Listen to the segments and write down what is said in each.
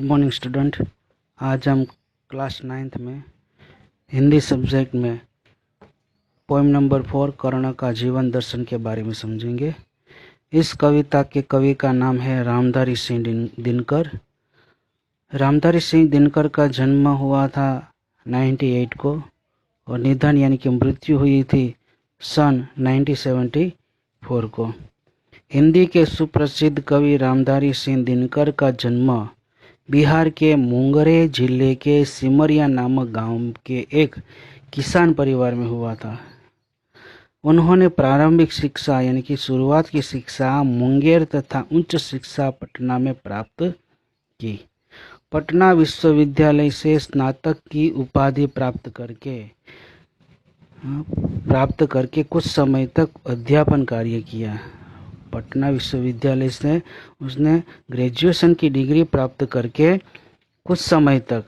Morning student. आज हम class 9th में हिंदी सब्जेक्ट में पोएम नंबर 4 कर्ण का जीवन दर्शन के बारे में समझेंगे। इस कविता के कवि का नाम है रामधारी सिंह दिनकर। रामधारी सिंह दिनकर का जन्म हुआ था 98 को और निधन यानी कि मृत्यु हुई थी सन 1974 को। हिंदी के सुप्रसिद्ध कवि रामधारी सिंह दिनकर का जन्म बिहार के मुंगेर जिले के सिमरिया नामक गांव के एक किसान परिवार में हुआ था। उन्होंने प्रारंभिक शिक्षा यानी कि शुरुआत की शिक्षा मुंगेर तथा उच्च शिक्षा पटना में प्राप्त की। पटना विश्वविद्यालय से स्नातक की उपाधि प्राप्त करके कुछ समय तक अध्यापन कार्य किया। पटना विश्वविद्यालय से उसने ग्रेजुएशन की डिग्री प्राप्त करके कुछ समय तक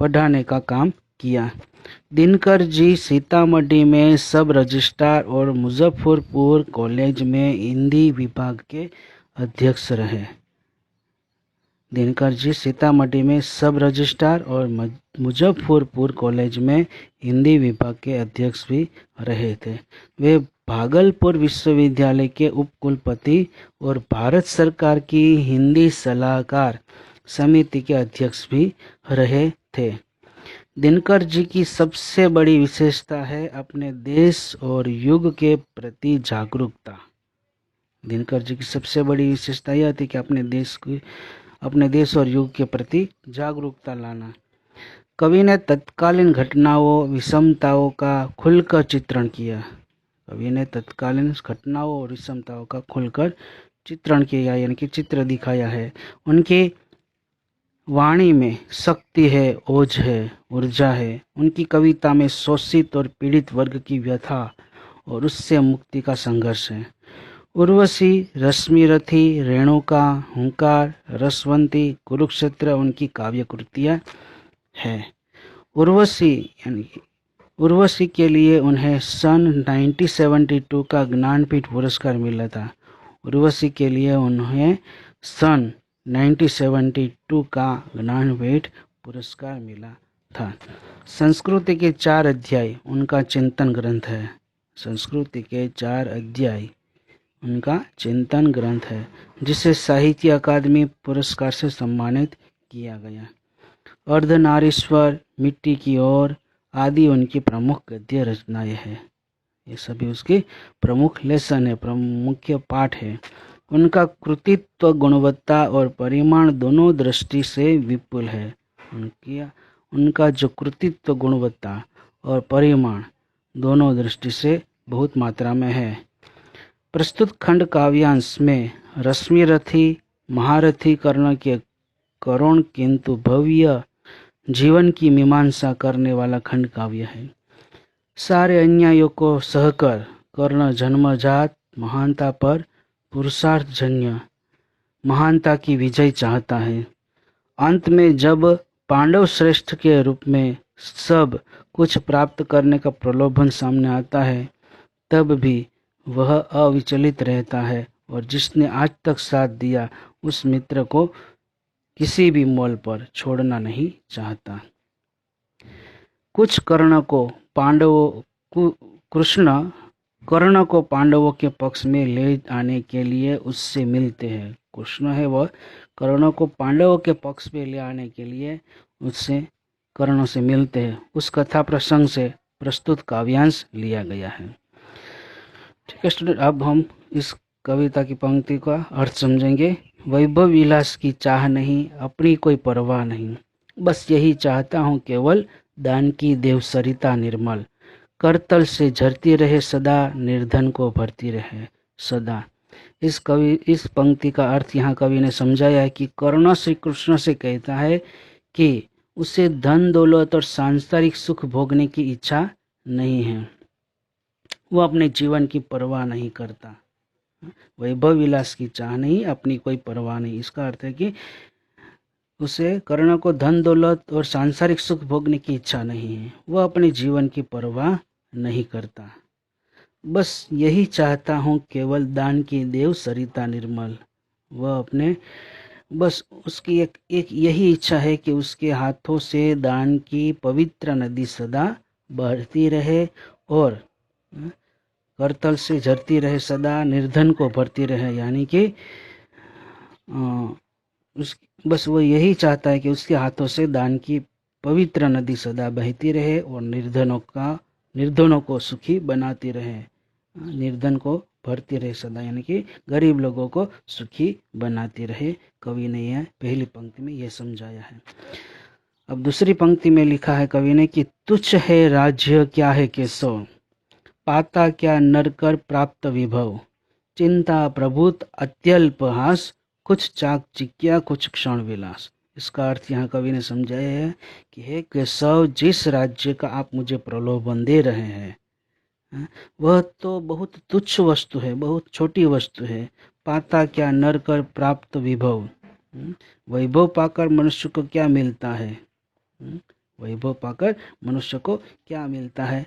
पढ़ाने का काम किया। दिनकर जी सीतामढ़ी में सब रजिस्ट्रार और मुजफ्फरपुर कॉलेज में हिंदी विभाग के अध्यक्ष रहे। दिनकर जी सीतामढ़ी में सब रजिस्ट्रार और मुजफ्फरपुर कॉलेज में हिंदी विभाग के अध्यक्ष भी रहे थे। वे भागलपुर विश्वविद्यालय के उपकुलपति और भारत सरकार की हिंदी सलाहकार समिति के अध्यक्ष भी रहे थे। दिनकर जी की सबसे बड़ी विशेषता है अपने देश और युग के प्रति जागरूकता। दिनकर जी की सबसे बड़ी विशेषता यह थी कि अपने देश और युग के प्रति जागरूकता लाना। कवि ने तत्कालीन घटनाओं विषमताओं का खुलकर चित्रण किया। कवि ने तत्कालीन घटनाओं और विषमताओं का खुलकर चित्रण किया यानी कि चित्र दिखाया है। उनकी वाणी में शक्ति है, ओज है, ऊर्जा है। उनकी कविता में शोषित और पीड़ित वर्ग की व्यथा और उससे मुक्ति का संघर्ष है। उर्वशी, रश्मिरथी, रेणुका, हुंकार, रसवंती, कुरुक्षेत्र उनकी काव्य कृतियाँ हैं। उर्वशी के लिए उन्हें सन 1972 का ज्ञानपीठ पुरस्कार मिला था। उर्वशी के लिए उन्हें सन 1972 का ज्ञानपीठ पुरस्कार मिला था। संस्कृति के 4 अध्याय उनका चिंतन ग्रंथ है। संस्कृति के 4 अध्याय उनका चिंतन ग्रंथ है, जिसे साहित्य अकादमी पुरस्कार से सम्मानित किया गया। अर्धनारीश्वर, मिट्टी की ओर आदि उनकी प्रमुख गद्य रचनाएं हैं। ये सभी उसकी प्रमुख लेसन है, मुख्य पाठ है। उनका कृतित्व गुणवत्ता और परिमाण दोनों दृष्टि से विपुल है। उनका जो कृतित्व गुणवत्ता और परिमाण दोनों दृष्टि से बहुत मात्रा में है। प्रस्तुत खंड काव्यांश में रश्मिरथी महारथी कर्ण के करुण किंतु भव्य जीवन की मीमांसा करने वाला खंड काव्य है। सारे अन्यायों को सहकर कर्ण जन्मजात महानता पर पुरुषार्थजन्य महानता की विजय चाहता है। अंत में जब पांडव श्रेष्ठ के रूप में सब कुछ प्राप्त करने का प्रलोभन सामने आता है, तब भी वह अविचलित रहता है और जिसने आज तक साथ दिया उस मित्र को किसी भी मोल पर छोड़ना नहीं चाहता। कर्ण को पांडवों के पक्ष में ले आने के लिए उससे मिलते हैं। कृष्ण है वह कर्ण को पांडवों के पक्ष में ले आने के लिए उससे कर्ण से मिलते हैं। उस कथा प्रसंग से प्रस्तुत काव्यांश लिया गया है। ठीक है स्टूडेंट, अब हम इस कविता की पंक्ति का अर्थ समझेंगे। वैभव विलास की चाह नहीं, अपनी कोई परवाह नहीं, बस यही चाहता हूँ केवल दान की देव सरिता निर्मल, करतल से झरती रहे सदा, निर्धन को भरती रहे सदा। इस पंक्ति का अर्थ यहाँ कवि ने समझाया है कि कर्ण श्री कृष्ण से कहता है कि उसे धन दौलत और सांसारिक सुख भोगने की इच्छा नहीं है। वो अपने जीवन की परवाह नहीं करता। वैभव विलास की चाह नहीं, अपनी कोई परवाह नहीं। इसका अर्थ है कि उसे कर्ण को धन दौलत और सांसारिक सुख भोगने की इच्छा नहीं है। वह अपने जीवन की परवाह नहीं करता। बस यही चाहता हूँ केवल दान की देव सरिता निर्मल। बस उसकी एक यही इच्छा है कि उसके हाथों से दान की पवित्र नदी सदा बहती रहे और करतल से झरती रहे, सदा निर्धन को भरती रहे। यानी कि उस बस वो यही चाहता है कि उसके हाथों से दान की पवित्र नदी सदा बहती रहे और निर्धनों को सुखी बनाती रहे, निर्धन को भरती रहे सदा, यानी कि गरीब लोगों को सुखी बनाती रहे। कवि ने यह पहली पंक्ति में यह समझाया है। अब दूसरी पंक्ति में लिखा है कवि ने कि तुच्छ है राज्य क्या है केशव, पाता क्या नरकर प्राप्त विभव, चिंता प्रभुत अत्यल्प हास, कुछ चाकचिक्या कुछ क्षण विलास। इसका अर्थ यहाँ कवि ने समझाया है कि हे केशव, जिस राज्य का आप मुझे प्रलोभन दे रहे हैं वह तो बहुत तुच्छ वस्तु है, बहुत छोटी वस्तु है। पाता क्या नर कर प्राप्त विभव, वैभव पाकर मनुष्य को क्या मिलता है, वैभव पाकर मनुष्य को क्या मिलता है।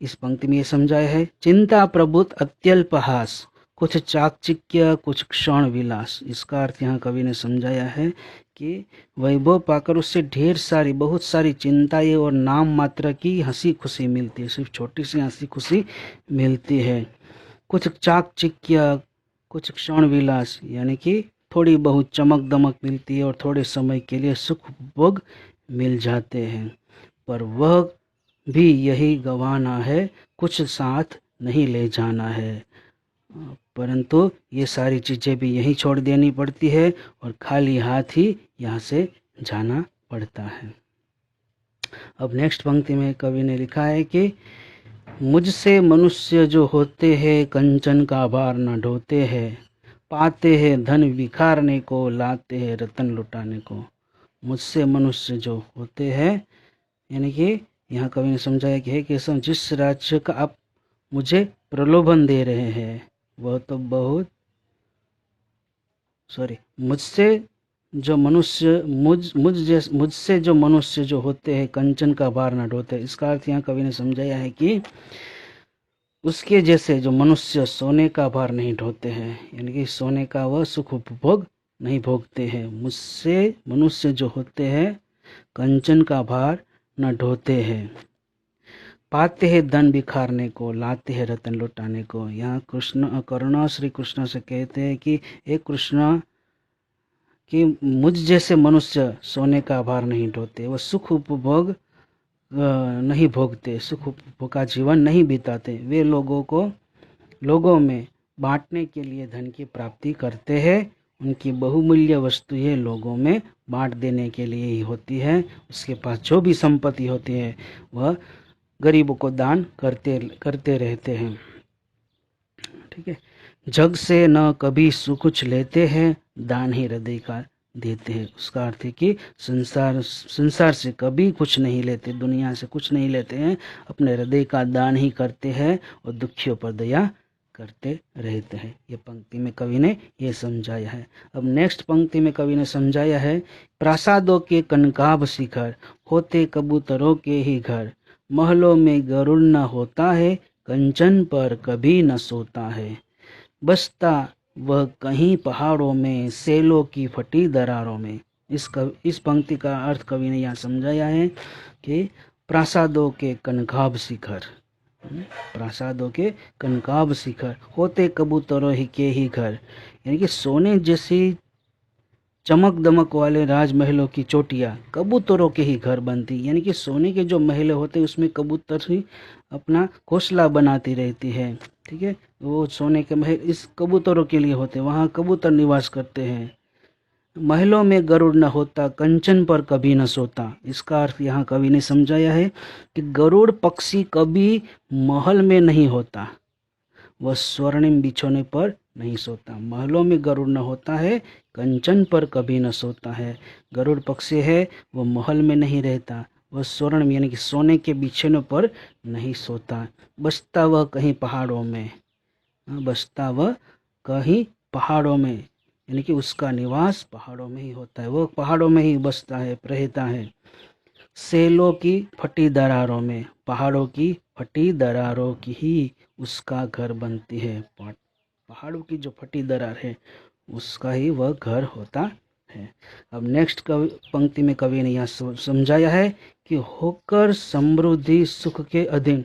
इस पंक्ति में ये समझाया है, चिंता प्रभुत अत्यल्प हास, कुछ चाकचिक्य कुछ क्षण विलास। इसका अर्थ यहाँ कवि ने समझाया है कि वैभव पाकर उससे ढेर सारी बहुत सारी चिंताएं और नाम मात्र की हंसी खुशी मिलती है, सिर्फ छोटी सी हंसी खुशी मिलती है। कुछ चाकचिक्य कुछ क्षण विलास, यानी कि थोड़ी बहुत चमक दमक मिलती है और थोड़े समय के लिए सुख भोग मिल जाते हैं, पर वह भी यही गंवाना है, कुछ साथ नहीं ले जाना है। परंतु ये सारी चीज़ें भी यहीं छोड़ देनी पड़ती है और खाली हाथ ही यहाँ से जाना पड़ता है। अब नेक्स्ट पंक्ति में कवि ने लिखा है कि मुझसे मनुष्य जो होते हैं कंचन का भार न ढोते हैं, पाते हैं धन बिखारने को, लाते हैं रतन लुटाने को। मुझसे मनुष्य जो होते हैं, यानी कि यहाँ कवि ने समझाया कि हे केशव, जिस राज्य का आप मुझे प्रलोभन दे रहे हैं वह तो बहुत मुझसे जो मनुष्य मुझसे जो मनुष्य जो होते हैं कंचन का भार न ढोते। इसका अर्थ यहाँ कवि ने समझाया है कि उसके जैसे जो मनुष्य सोने का भार नहीं ढोते हैं, यानी कि सोने का वह सुख उपभोग नहीं भोगते हैं। मुझसे मनुष्य जो होते हैं कंचन का भार न ढोते हैं, पाते हैं धन बिखारने को, लाते हैं रतन लुटाने को। यहाँ कृष्ण करुणा श्री कृष्ण से कहते हैं कि हे कृष्ण, कि मुझ जैसे मनुष्य सोने का भार नहीं ढोते, वह सुख उपभोग नहीं भोगते, सुख उपभोग का जीवन नहीं बिताते। वे लोगों में बांटने के लिए धन की प्राप्ति करते हैं। उनकी बहुमूल्य वस्तुएं लोगों में बांट देने के लिए ही होती है। उसके पास जो भी संपत्ति होती है वह गरीबों को दान करते रहते हैं। ठीक है। जग से न कभी कुछ लेते हैं, दान ही हृदय का देते हैं। उसका अर्थ है कि संसार से कभी कुछ नहीं लेते, दुनिया से कुछ नहीं लेते हैं, अपने हृदय का दान ही करते हैं और दुखियों पर दया करते रहते हैं। ये पंक्ति में कवि ने ये समझाया है। अब नेक्स्ट पंक्ति में कवि ने समझाया है, प्रासादों के कनकाभ शिखर, होते कबूतरों के ही घर, महलों में गरुड़ न होता है, कंचन पर कभी न सोता है, बसता वह कहीं पहाड़ों में, सेलों की फटी दरारों में। इस पंक्ति का अर्थ कवि ने यहाँ समझाया है कि प्रासादों के कनकाभ शिखर, प्रासादों के कनकाभ शिखर, होते कबूतरों ही के ही घर, यानी कि सोने जैसी चमक दमक वाले राजमहलों की चोटियाँ कबूतरों के ही घर बनती, यानी कि सोने के जो महल होते हैं उसमें कबूतर ही अपना घोंसला बनाती रहती है। ठीक है, वो सोने के महल इस कबूतरों के लिए होते हैं, वहाँ कबूतर निवास करते हैं। महलों में गरुड़ न होता, कंचन पर कभी न सोता। इसका अर्थ यहाँ कवि ने समझाया है कि गरुड़ पक्षी कभी महल में नहीं होता, वह स्वर्णिम बिछोने पर नहीं सोता। महलों में गरुड़ न होता है, कंचन पर कभी न सोता है। गरुड़ पक्षी है वह महल में नहीं रहता, वह स्वर्ण यानी कि सोने के बिछोने पर नहीं सोता। बसता वह कहीं पहाड़ों में, बसता वह कहीं पहाड़ों में, यानी कि उसका निवास पहाड़ों में ही होता है, वह पहाड़ों में ही बसता है, रहता है। सेलों की फटी दरारों में, पहाड़ों की फटी दरारों की ही उसका घर बनती है। पहाड़ों की जो फटी दरार है उसका ही वह घर होता है। अब नेक्स्ट पंक्ति में कवि ने यह समझाया है कि होकर समृद्धि सुख के अधीन,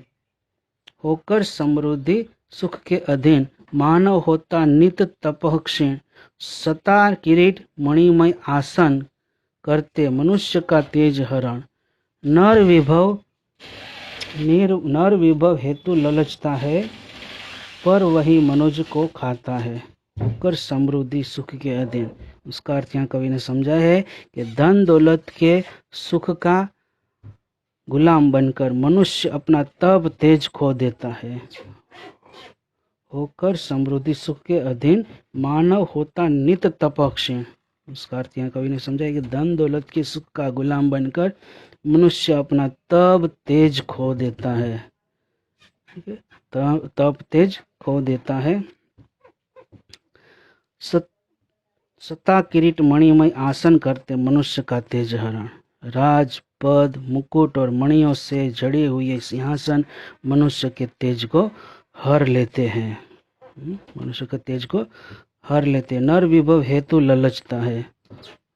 होकर समृद्धि सुख के अधीन मानव होता नित तपः क्षीण, सता किरीट मणिमय आसन करते मनुष्य का तेज हरण, नर विभव हेतु ललचता है, पर वही मनुज को खाता है। होकर समृद्धि सुख के अधीन, उसका अर्थ यहाँ कवि ने समझा है कि धन दौलत के सुख का गुलाम बनकर मनुष्य अपना तप तेज खो देता है। होकर समृद्धि सुख के अधीन मानव होता नित तपक्षीण, उसका अर्थ यहाँ कवि ने समझा है कि धन दौलत के सुख का गुलाम बनकर मनुष्य अपना तप तेज खो देता है। ठीक है, तप तेज खो देता है। सता किरीट मणिमय आसन करते मनुष्य का तेज हरण, राज पद मुकुट और मणियों से जड़े हुए सिंहासन मनुष्य के तेज को हर लेते हैं, मनुष्य के तेज को हर लेते हैं। नर विभव हेतु ललचता है,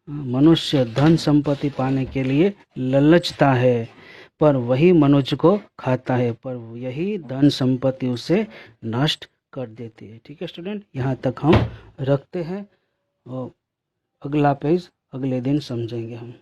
मनुष्य धन संपत्ति पाने के लिए ललचता है, पर वही मनुष्य को खाता है, पर यही धन संपत्ति उसे नष्ट कर देती है। ठीक है स्टूडेंट, यहाँ तक हम रखते हैं और अगला पेज अगले दिन समझेंगे हम।